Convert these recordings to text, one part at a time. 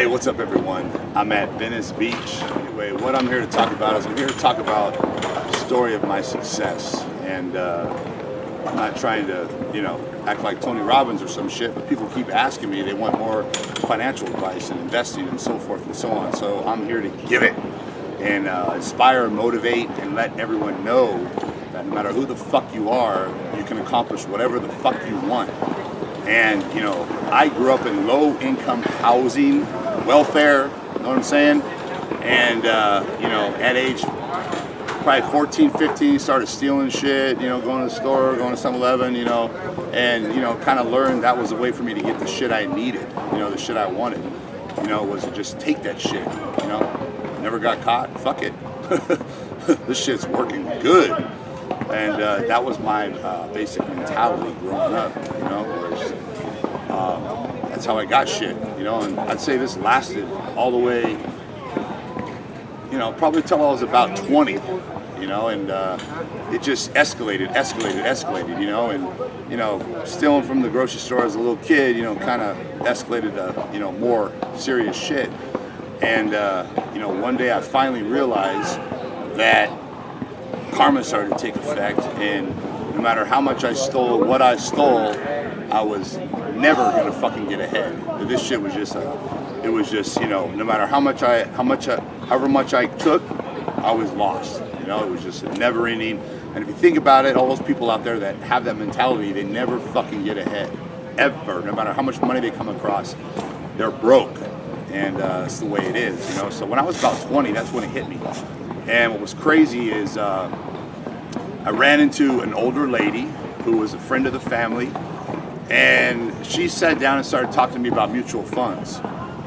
Hey, what's up everyone? I'm at Venice Beach. Anyway, what I'm here to talk about is I'm here to talk about the story of my success. And I'm not trying to, act like Tony Robbins or some shit, but people keep asking me, they want more financial advice and investing and so forth and so on. So I'm here to give it and inspire, motivate, and let everyone know that no matter who the fuck you are, you can accomplish whatever the fuck you want. And, I grew up in low-income housing, welfare, you know what I'm saying? And, at age probably 14, 15, started stealing shit, going to the store, going to 7-Eleven, and, kind of learned that was a way for me to get the shit I needed, the shit I wanted, was to just take that shit, Never got caught, fuck it. This shit's working good. And that was my basic mentality growing up, was that's how I got shit, and I'd say this lasted all the way, probably till I was about 20, and it just escalated, and, stealing from the grocery store as a little kid, kind of escalated to, more serious shit. And, one day I finally realized that karma started to take effect, and no matter how much I stole, what I stole, I was never gonna fucking get ahead. This shit was just no matter however much I took, I was lost. It was just never ending. And if you think about it, all those people out there that have that mentality, they never fucking get ahead, ever. No matter how much money they come across, they're broke, and it's the way it is. So when I was about 20, that's when it hit me. And what was crazy is I ran into an older lady who was a friend of the family, and she sat down and started talking to me about mutual funds.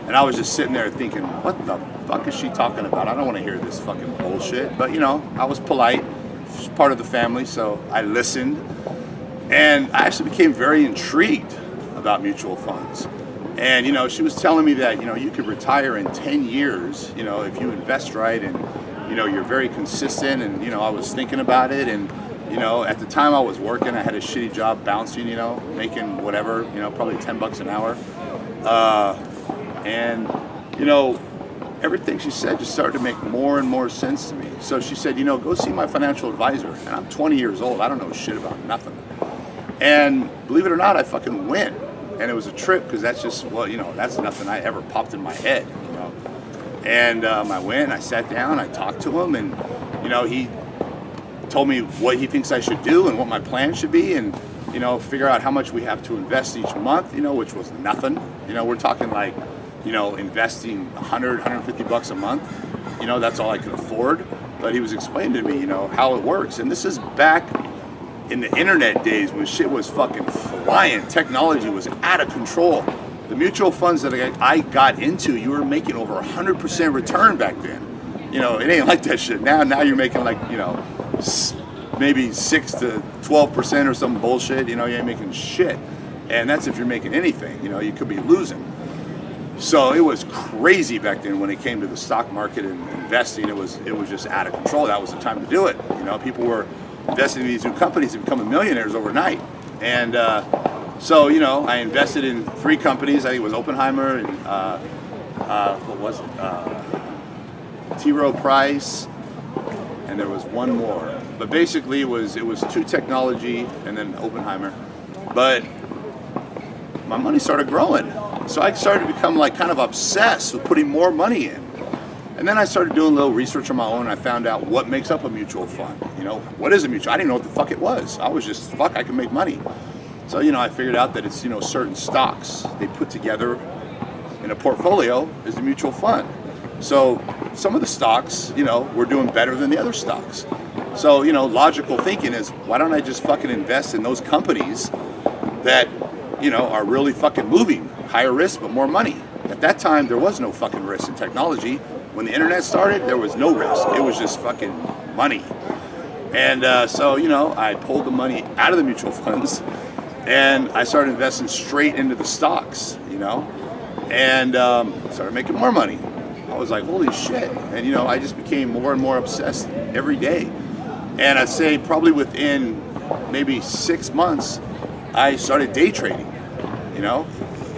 And I was just sitting there thinking, what the fuck is she talking about? I don't want to hear this fucking bullshit. But I was polite. She's part of the family, so I listened. And I actually became very intrigued about mutual funds. And she was telling me that you could retire in 10 years, if you invest right, and you're very consistent. And I was thinking about it, and at the time I was working, I had a shitty job bouncing, making whatever, probably $10 an hour. And everything she said just started to make more and more sense to me. So she said, go see my financial advisor. And I'm 20 years old. I don't know shit about nothing. And believe it or not, I fucking went. And it was a trip, because that's just, that's nothing I ever popped in my head, And I went, I sat down, I talked to him, and, he told me what he thinks I should do and what my plan should be, and, figure out how much we have to invest each month, which was nothing. We're talking like, investing $100, $150 a month. That's all I could afford. But he was explaining to me, how it works. And this is back in the internet days when shit was fucking flying. Technology was out of control. The mutual funds that I got into, you were making over 100% return back then. It ain't like that shit. Now you're making like, maybe 6 to 12% or some bullshit. You ain't making shit. And that's if you're making anything. You could be losing. So it was crazy back then when it came to the stock market and investing. It was just out of control. That was the time to do it. People were investing in these new companies and becoming millionaires overnight. And so, I invested in 3 companies. I think it was Oppenheimer and what was it? T. Rowe Price, and there was one more. But basically, it was 2 technology and then Oppenheimer. But my money started growing, so I started to become like kind of obsessed with putting more money in. And then I started doing a little research on my own, and I found out what makes up a mutual fund. What is a mutual? I didn't know what the fuck it was. I was just, I can make money. So, I figured out that it's, certain stocks they put together in a portfolio is the mutual fund. So some of the stocks, were doing better than the other stocks. So, logical thinking is, why don't I just fucking invest in those companies that, are really fucking moving, higher risk, but more money. At that time, there was no fucking risk in technology. When the internet started, there was no risk. It was just fucking money. And so, I pulled the money out of the mutual funds, and I started investing straight into the stocks, and started making more money. I was like, holy shit. And, I just became more and more obsessed every day. And I'd say probably within maybe 6 months, I started day trading,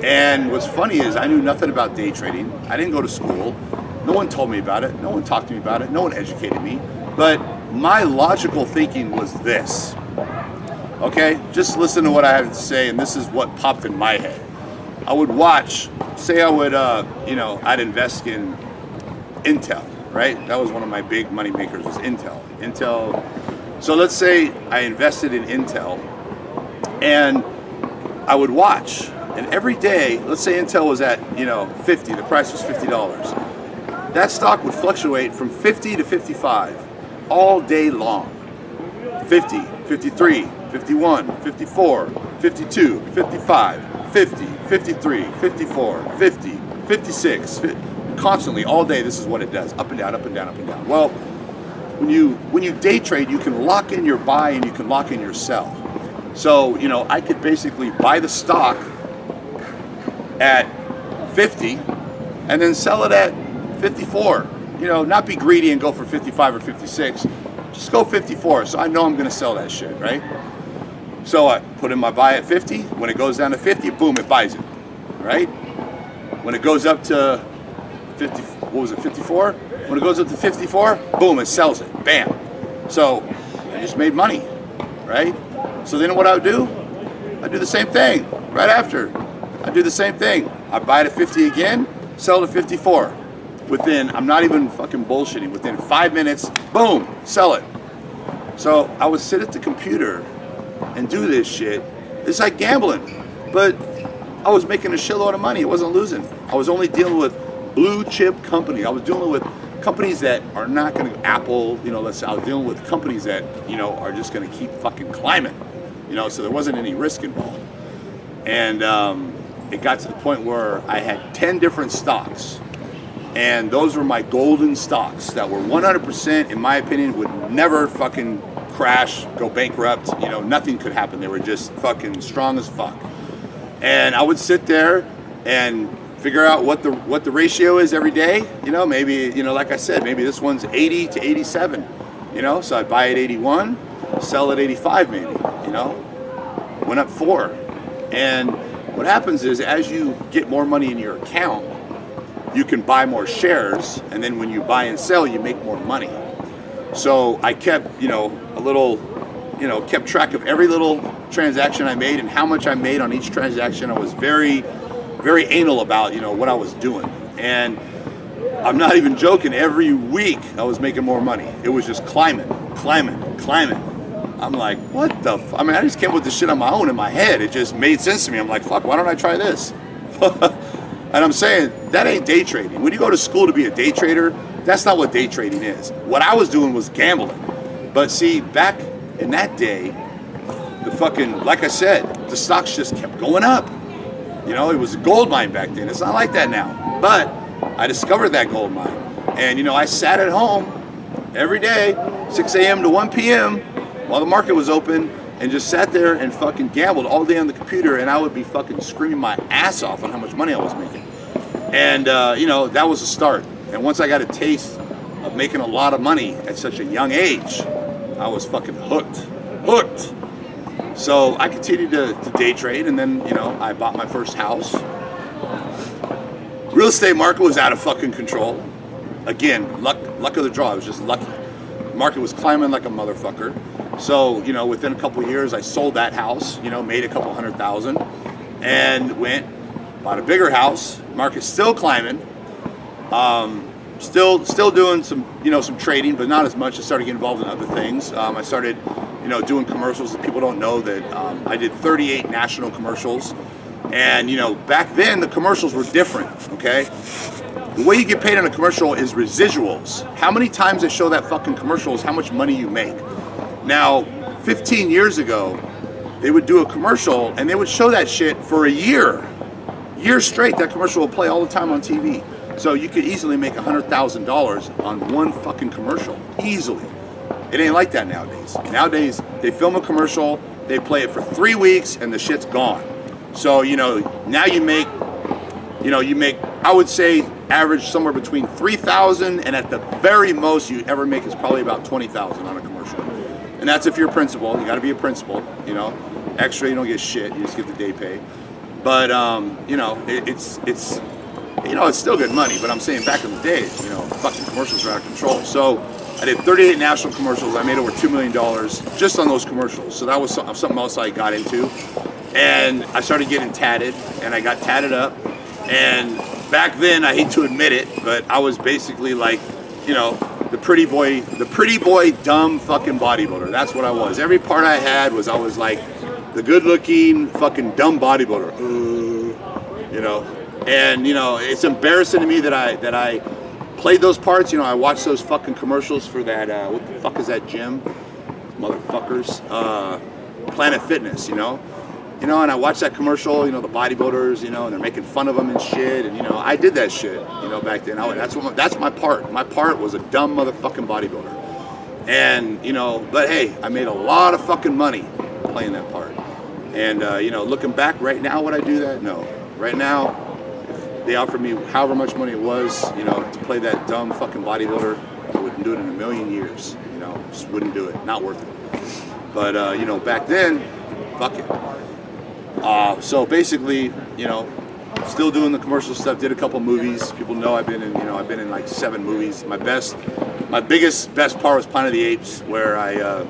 And what's funny is I knew nothing about day trading. I didn't go to school. No one told me about it. No one talked to me about it. No one educated me. But my logical thinking was this. Okay, just listen to what I have to say, and this is what popped in my head. I would watch, say I would, I'd invest in Intel, right? That was one of my big money makers, was Intel. So let's say I invested in Intel, and I would watch, and every day, let's say Intel was at, 50, the price was $50. That stock would fluctuate from 50 to 55 all day long. 50, 53, 51, 54, 52, 55, 50, 53, 54, 50, 56, constantly all day. This is what it does, up and down, up and down, up and down. Well, when you day trade, you can lock in your buy and you can lock in your sell. So, I could basically buy the stock at 50 and then sell it at 54. Not be greedy and go for 55 or 56. Just go 54. So I know I'm going to sell that shit, right? So I put in my buy at 50. When it goes down to 50, boom, it buys it, right? When it goes up to 50, 54? When it goes up to 54, boom, it sells it, bam. So I just made money, right? So then what I would do? I do the same thing right after. I do the same thing. I buy it at 50 again, sell it at 54. Within, I'm not even fucking bullshitting, within 5 minutes, boom, sell it. So I would sit at the computer and do this shit. It's like gambling, but I was making a shitload of money. I wasn't losing. I was only dealing with blue chip companies. I was dealing with companies that are not going to, Apple, let's say I was dealing with companies that, are just going to keep fucking climbing, so there wasn't any risk involved. And it got to the point where I had 10 different stocks. And those were my golden stocks that were 100%, in my opinion, would never fucking crash, go bankrupt. Nothing could happen. They were just fucking strong as fuck. And I would sit there and figure out what the ratio is every day. Maybe, like I said, maybe this one's 80 to 87. So I'd buy at 81, sell at 85 maybe, went up 4. And what happens is as you get more money in your account, you can buy more shares, and then when you buy and sell, you make more money. So I kept, kept track of every little transaction I made and how much I made on each transaction. I was very, very anal about, what I was doing. And I'm not even joking, every week I was making more money. It was just climbing. I'm like, what the I just came up with this shit on my own in my head. It just made sense to me. I'm like, fuck, why don't I try this? And I'm saying, that ain't day trading. When you go to school to be a day trader, that's not what day trading is. What I was doing was gambling. But see, back in that day, like I said, the stocks just kept going up. It was a gold mine back then. It's not like that now. But I discovered that gold mine. And, I sat at home every day, 6 a.m. to 1 p.m. while the market was open, and just sat there and fucking gambled all day on the computer, and I would be fucking screaming my ass off on how much money I was making. And, that was the start. And once I got a taste of making a lot of money at such a young age, I was fucking hooked. So I continued to day trade, and then, I bought my first house. Real estate market was out of fucking control. Again, luck of the draw. I was just lucky. The market was climbing like a motherfucker. So, within a couple of years, I sold that house, made a couple $100,000, and bought a bigger house. Market's still climbing. Still doing some trading, but not as much. I started getting involved in other things. I started, doing commercials. That people don't know that I did 38 national commercials. And, back then the commercials were different, okay? The way you get paid on a commercial is residuals. How many times they show that fucking commercial is how much money you make. Now, 15 years ago, they would do a commercial and they would show that shit for a year. Year straight, that commercial will play all the time on TV. So you could easily make $100,000 on one fucking commercial, easily. It ain't like that nowadays. Nowadays, they film a commercial, they play it for 3 weeks, and the shit's gone. So, now you make, I would say, average somewhere between $3,000, and at the very most you ever make is probably about $20,000 on a commercial. And that's if you're a principal. You got to be a principal, Extra, you don't get shit. You just get the day pay. But you know, it's you know, it's still good money. But I'm saying back in the day, you know, fucking commercials are out of control. So I did 38 national commercials. I made over $2 million just on those commercials. So that was something else I got into. And I started getting tatted, and I got tatted up. And back then, I hate to admit it, but I was basically like, you know, the pretty boy, dumb fucking bodybuilder. That's what I was. Every part I had was, I was like the good-looking fucking dumb bodybuilder. You know, and you know, it's embarrassing to me that I played those parts. You know, I watched those fucking commercials for that. What the fuck is that gym? Motherfuckers. Planet Fitness. You know, and I watched that commercial, you know, the bodybuilders, you know, and they're making fun of them and shit, and you know, I did that shit, you know, back then. That's my part. My part was a dumb motherfucking bodybuilder, and you know, but hey, I made a lot of fucking money playing that part, and you know, looking back right now, would I do that? No. Right now, if they offered me however much money it was, you know, to play that dumb fucking bodybuilder, I wouldn't do it in a million years. You know, just wouldn't do it. Not worth it. But you know, back then, fuck it. So basically, you know, still doing the commercial stuff. Did a couple movies. People know I've been in like 7 movies. My best part was Planet of the Apes, where I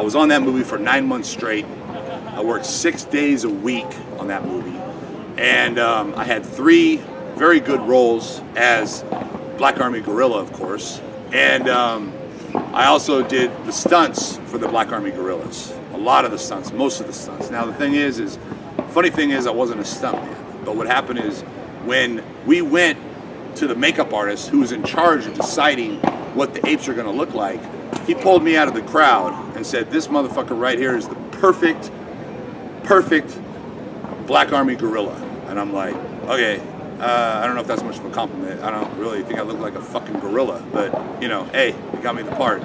was on that movie for 9 months straight. I worked 6 days a week on that movie, and I had 3 very good roles as Black Army Gorilla, of course, and I also did the stunts for the Black Army Gorillas. A lot of the stunts, most of the stunts. Now the thing is funny thing is I wasn't a stuntman, but what happened is when we went to the makeup artist who was in charge of deciding what the apes are gonna look like, he pulled me out of the crowd and said, this motherfucker right here is the perfect Black Army Gorilla. And I'm like, okay, I don't know if that's much of a compliment. I don't really think I look like a fucking gorilla, but you know, hey, you got me the part.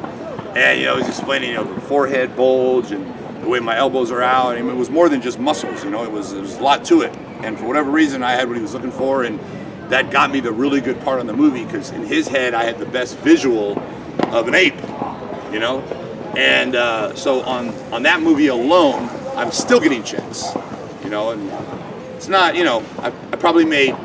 And you know, he's explaining, you know, the forehead bulge and the way my elbows are out. I mean, it was more than just muscles, you know, it was a lot to it. And for whatever reason, I had what he was looking for, and that got me the really good part on the movie, because in his head, I had the best visual of an ape, you know? And so on that movie alone, I'm still getting checks, you know, and it's not, you know, I probably made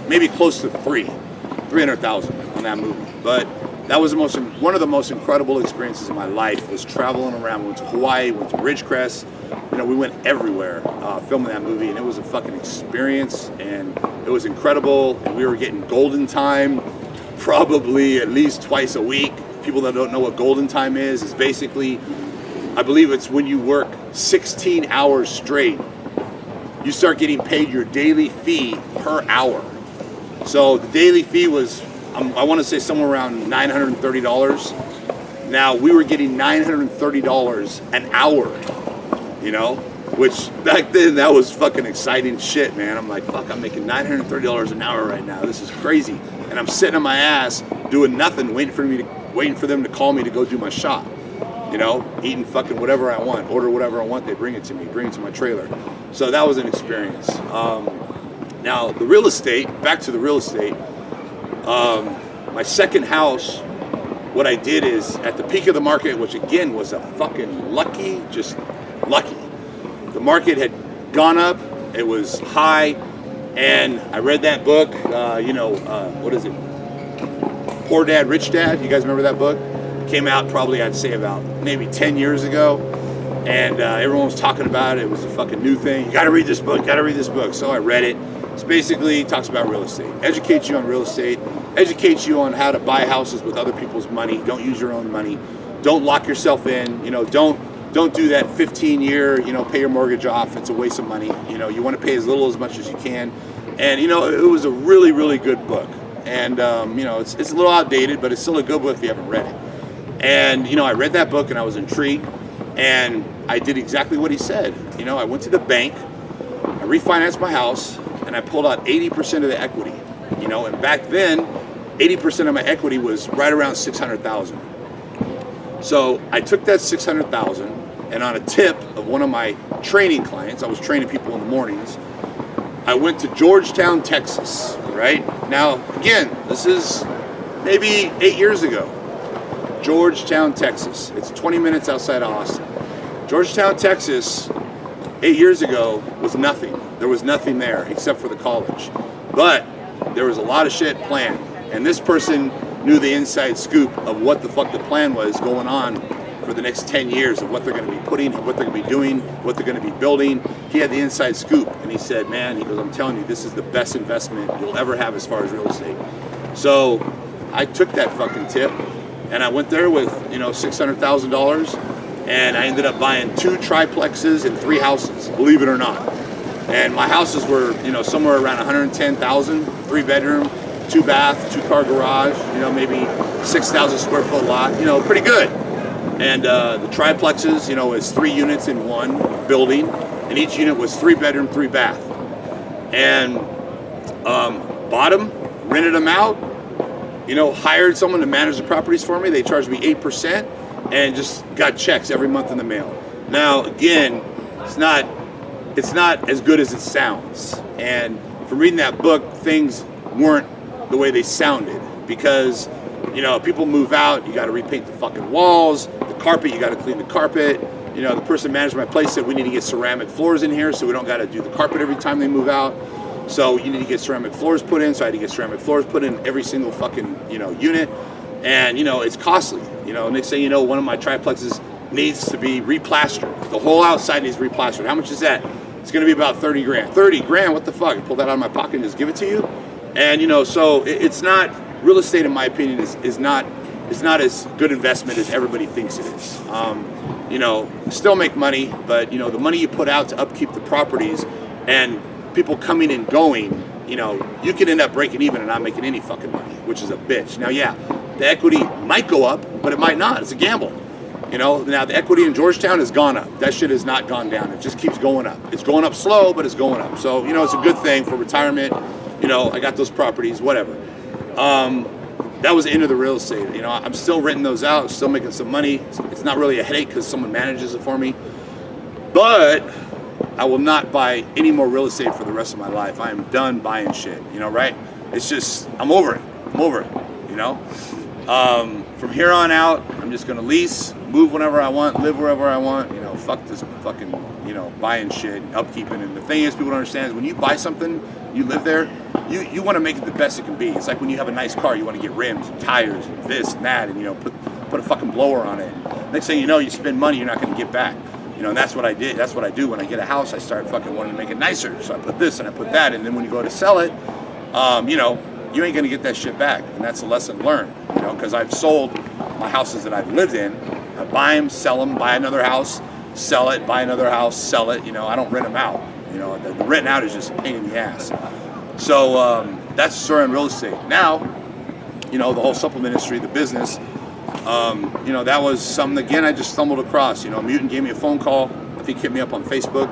maybe close to 300,000 on that movie, but that was one of the most incredible experiences in my life, was traveling around. We went to Hawaii, went to Ridgecrest, you know, we went everywhere filming that movie, and it was a fucking experience, and it was incredible, and we were getting golden time probably at least twice a week. People that don't know what golden time is basically, I believe it's when you work 16 hours straight, you start getting paid your daily fee per hour. So the daily fee was, I want to say somewhere around $930. Now we were getting $930 an hour, you know, which back then that was fucking exciting shit, man. I'm like, fuck, I'm making $930 an hour right now. This is crazy. And I'm sitting on my ass doing nothing, waiting for them to call me to go do my shot. You know, eating fucking whatever I want, order whatever I want, they bring it to me, bring it to my trailer. So that was an experience. Now the real estate, back to the real estate, my second house, what I did is at the peak of the market, which again was a fucking just lucky. The market had gone up, it was high, and I read that book, you know, what is it? Poor Dad, Rich Dad. You guys remember that book? Came out probably, I'd say about maybe 10 years ago, and everyone was talking about it. It was a fucking new thing. You gotta read this book, gotta read this book. So I read it. It's basically talks about real estate, educates you on real estate, educates you on how to buy houses with other people's money. Don't use your own money. Don't lock yourself in. You know, don't do that 15-year, you know, pay your mortgage off. It's a waste of money. You know, you want to pay as little as much as you can. And you know, it was a really, really good book. And you know, it's a little outdated, but it's still a good book if you haven't read it. And you know, I read that book and I was intrigued, and I did exactly what he said. You know, I went to the bank, I refinanced my house, and I pulled out 80% of the equity. You know, and back then, 80% of my equity was right around 600,000. So I took that 600,000, and on a tip of one of my training clients, I was training people in the mornings, I went to Georgetown, Texas, right? Now, again, this is maybe 8 years ago. Georgetown, Texas. It's 20 minutes outside of Austin. Georgetown, Texas 8 years ago was nothing. There was nothing there except for the college. But there was a lot of shit planned. And this person knew the inside scoop of what the fuck the plan was going on for the next 10 years, of what they're going to be putting, what they're going to be doing, what they're going to be building. He had the inside scoop, and he said, man, he goes, I'm telling you, this is the best investment you'll ever have as far as real estate. So I took that fucking tip, and I went there with, you know, $600,000, and I ended up buying 2 triplexes and 3 houses, believe it or not. And my houses were, you know, somewhere around 110,000, 3 bedroom, 2 bath, 2 car garage, you know, maybe 6,000 square foot lot, you know, pretty good. And the triplexes, you know, is 3 units in one building, and each unit was 3 bedroom, 3 bath. And bought them, rented them out, you know, hired someone to manage the properties for me. They charged me 8% and just got checks every month in the mail. Now, again, it's not as good as it sounds. And from reading that book, things weren't the way they sounded, because, you know, people move out, you got to repaint the fucking walls, the carpet, you got to clean the carpet. You know, the person managing my place said we need to get ceramic floors in here so we don't got to do the carpet every time they move out. So you need to get ceramic floors put in. So I had to get ceramic floors put in every single fucking, you know, unit. And, you know, it's costly. You know, next thing you know, one of my triplexes needs to be replastered. The whole outside needs replastered. How much is that? It's going to be about 30 grand. 30 grand, what the fuck? I pull that out of my pocket and just give it to you? And, you know, so it's not, real estate, in my opinion, is not as good investment as everybody thinks it is. You know, still make money, but, you know, the money you put out to upkeep the properties and people coming and going, you know, you can end up breaking even and not making any fucking money, which is a bitch. Now, yeah, the equity might go up, but it might not. It's a gamble. You know, now the equity in Georgetown has gone up. That shit has not gone down. It just keeps going up. It's going up slow, but it's going up. So, you know, it's a good thing for retirement. You know, I got those properties, whatever. That was the end of the real estate. You know, I'm still renting those out, still making some money. It's not really a headache because someone manages it for me. But I will not buy any more real estate for the rest of my life. I am done buying shit, you know, right? It's just, I'm over it. I'm over it, you know? From here on out, I'm just gonna lease, move whenever I want, live wherever I want, you know, fuck this fucking, you know, buying shit, upkeeping. And the thing is, people don't understand is when you buy something, you live there, you want to make it the best it can be. It's like when you have a nice car, you want to get rims and tires and this and that, and, you know, put a fucking blower on it. Next thing you know, you spend money you're not going to get back. You know, and that's what I did. That's what I do when I get a house. I start fucking wanting to make it nicer. So I put this and I put that, and then when you go to sell it, you know, you ain't going to get that shit back. And that's a lesson learned, you know, because I've sold my houses that I've lived in. I buy them, sell them, buy another house, sell it, buy another house, sell it. You know, I don't rent them out. You know, the renting out is just a pain in the ass. So that's the story on real estate. Now, you know, the whole supplement industry, the business, you know, that was something, again, I just stumbled across. You know, Mutant gave me a phone call. I think hit me up on Facebook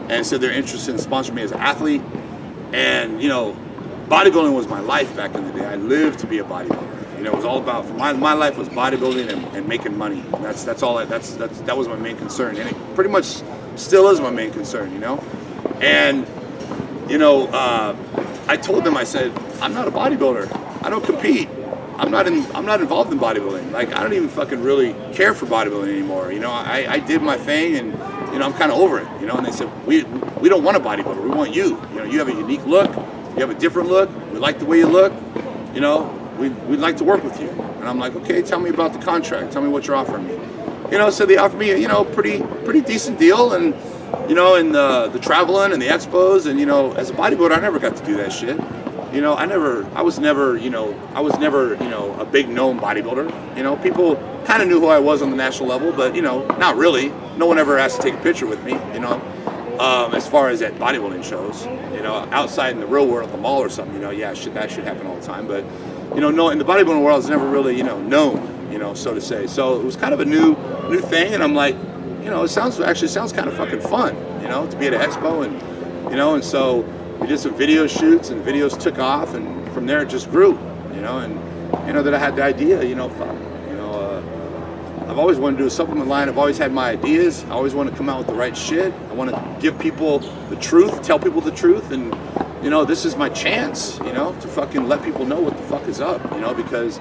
and said they're interested in sponsoring me as an athlete. And, you know, bodybuilding was my life back in the day. I lived to be a bodybuilder. You know, it was all about, my life was bodybuilding and making money. And that's all, that was my main concern. And it pretty much still is my main concern, you know? And, you know, I told them, I said, I'm not a bodybuilder. I don't compete. I'm not involved in bodybuilding. Like, I don't even fucking really care for bodybuilding anymore. You know, I did my thing, and, you know, I'm kind of over it. You know, and they said, we don't want a bodybuilder. We want you. You know, you have a unique look. You have a different look. We like the way you look. You know, we'd like to work with you. And I'm like, okay, tell me about the contract. Tell me what you're offering me. You know, so they offered me, you know, pretty decent deal, and, you know, and the traveling and the expos, and, you know, as a bodybuilder, I never got to do that shit. You know, I was never, you know, a big known bodybuilder. You know, people kind of knew who I was on the national level, but, you know, not really. No one ever asked to take a picture with me, you know, as far as at bodybuilding shows. You know, outside in the real world, at the mall or something, you know, yeah, that should happen all the time. But, you know, no, in the bodybuilding world, it's never really, you know, known, you know, so to say. So it was kind of a new thing, and I'm like, you know, it sounds kind of fucking fun, you know, to be at an expo, and, you know, and so we did some video shoots, and videos took off, and from there it just grew, you know, and, you know, that I had the idea, you know, fuck, you know, I've always wanted to do a supplement line. I've always had my ideas. I always want to come out with the right shit. I want to give people the truth, tell people the truth, and, you know, this is my chance, you know, to fucking let people know what the fuck is up, you know, because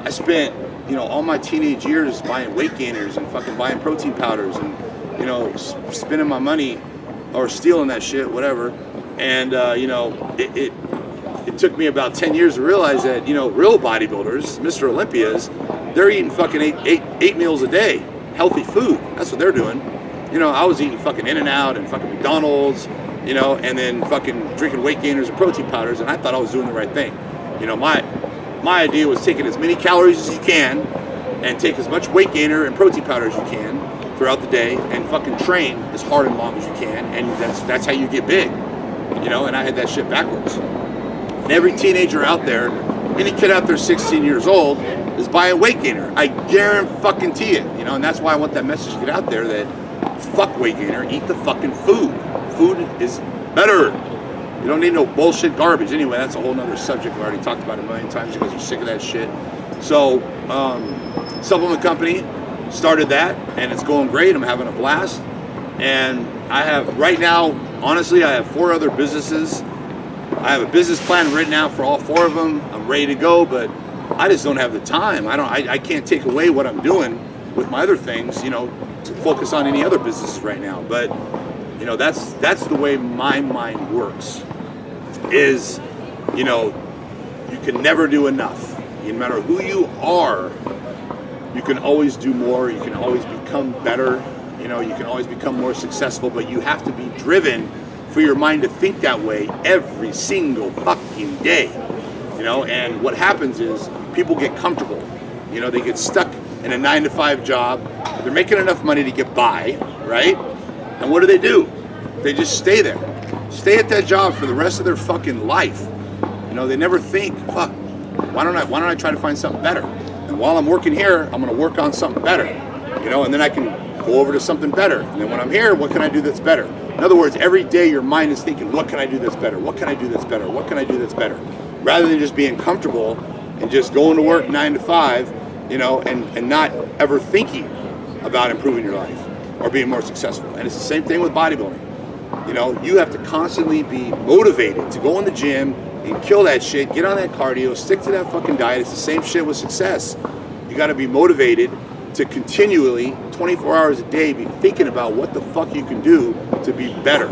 I spent, you know, all my teenage years buying weight gainers and fucking buying protein powders and, you know, spending my money or stealing that shit, whatever. And you know, it took me about 10 years to realize that, you know, real bodybuilders, Mr. Olympias, they're eating fucking eight meals a day, healthy food. That's what they're doing. You know, I was eating fucking In-N-Out and fucking McDonald's, you know, and then fucking drinking weight gainers and protein powders, and I thought I was doing the right thing. You know, my idea was taking as many calories as you can and take as much weight gainer and protein powder as you can throughout the day and fucking train as hard and long as you can, and that's how you get big. You know, and I had that shit backwards. And every teenager out there, any kid out there 16 years old is buying weight gainer. I guarantee it, you know, and that's why I want that message to get out there that fuck weight gainer, eat the fucking food. Food is better. You don't need no bullshit garbage. Anyway, that's a whole nother subject we already talked about a million times because you're sick of that shit. So, supplement company started that, and it's going great. I'm having a blast. And I have, right now, honestly, I have 4 other businesses. I have a business plan written out for all 4 of them. I'm ready to go, but I just don't have the time. I can't take away what I'm doing with my other things, you know, to focus on any other businesses right now. But, you know, that's the way my mind works. Is, you know, you can never do enough. No matter who you are, you can always do more. You can always become better. You know, you can always become more successful, but you have to be driven for your mind to think that way every single fucking day. You know, and what happens is people get comfortable. You know, they get stuck in a 9-to-5 job. They're making enough money to get by, right? And what do? They just stay there. Stay at that job for the rest of their fucking life. You know, they never think, fuck, why don't I try to find something better? And while I'm working here, I'm gonna work on something better. You know, and then I can go over to something better. And then when I'm here, what can I do that's better? In other words, every day your mind is thinking, what can I do that's better? What can I do that's better? What can I do that's better? Rather than just being comfortable and just going to work 9 to 5, you know, and not ever thinking about improving your life or being more successful. And it's the same thing with bodybuilding. You know, you have to constantly be motivated to go in the gym and kill that shit, get on that cardio, stick to that fucking diet. It's the same shit with success. You got to be motivated to continually, 24 hours a day, be thinking about what the fuck you can do to be better.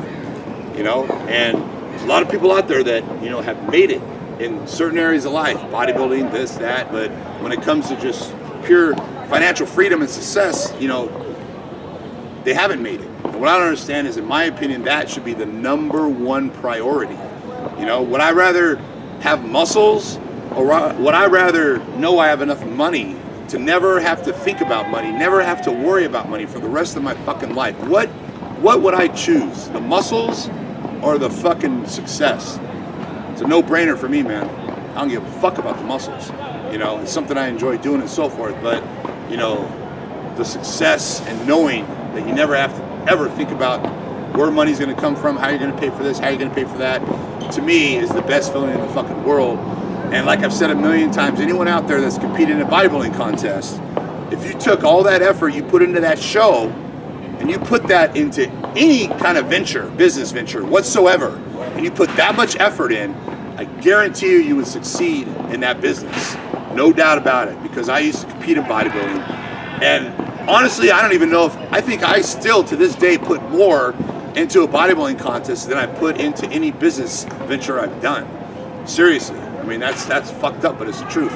You know, and there's a lot of people out there that, you know, have made it in certain areas of life, bodybuilding, this, that, but when it comes to just pure financial freedom and success, you know, they haven't made it. And what I don't understand is, in my opinion, that should be the #1 priority. You know, would I rather have muscles, or would I rather know I have enough money to never have to think about money, never have to worry about money for the rest of my fucking life? What would I choose? The muscles or the fucking success? It's a no-brainer for me, man. I don't give a fuck about the muscles. You know, it's something I enjoy doing and so forth, but, you know, the success and knowing that you never have to ever think about where money's gonna come from, how you're gonna pay for this, how you're gonna pay for that, to me is the best feeling in the fucking world. And like I've said a million times, anyone out there that's competing in a bodybuilding contest, if you took all that effort you put into that show and you put that into any kind of venture, business venture whatsoever, and you put that much effort in, I guarantee you would succeed in that business. No doubt about it, because I used to compete in bodybuilding. And honestly, I don't even know if, I think I still to this day put more into a bodybuilding contest than I put into any business venture I've done. Seriously. I mean, that's fucked up, but it's the truth.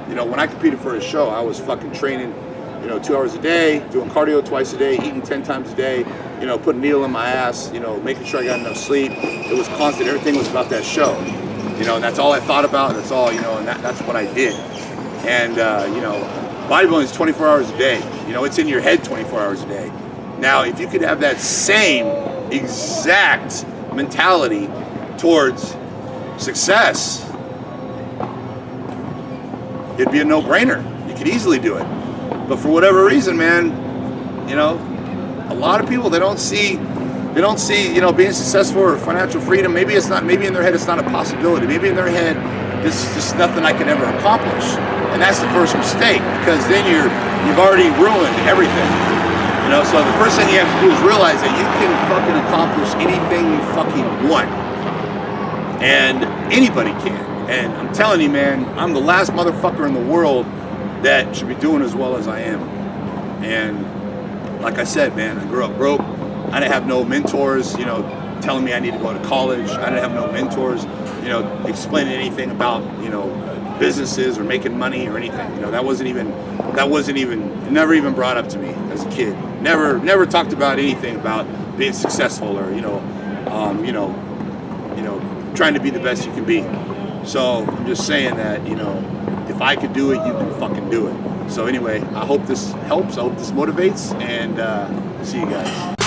You know, when I competed for a show, I was fucking training, you know, 2 hours a day, doing cardio twice a day, eating 10 times a day, you know, putting a needle in my ass, you know, making sure I got enough sleep. It was constant. Everything was about that show. You know, and that's all I thought about. That's all, you know, and that's what I did. And, you know, bodybuilding is 24 hours a day. You know, it's in your head 24 hours a day. Now, if you could have that same exact mentality towards success, it'd be a no-brainer. You could easily do it. But for whatever reason, man, you know, a lot of people, they don't see, you know, being successful or financial freedom. Maybe it's not, maybe in their head it's not a possibility. Maybe in their head, this is just nothing I can ever accomplish. And that's the first mistake, because then you've already ruined everything. You know, so the first thing you have to do is realize that you can fucking accomplish anything you fucking want. And anybody can. And I'm telling you, man, I'm the last motherfucker in the world that should be doing as well as I am. And like I said, man, I grew up broke. I didn't have no mentors, you know, telling me I need to go to college. I didn't have no mentors, you know, explaining anything about, you know, businesses or making money or anything. You know, that wasn't even, never even brought up to me as a kid. Never talked about anything about being successful or, trying to be the best you can be. So I'm just saying that, you know, if I could do it, you can fucking do it. So anyway, I hope this helps. I hope this motivates, and see you guys.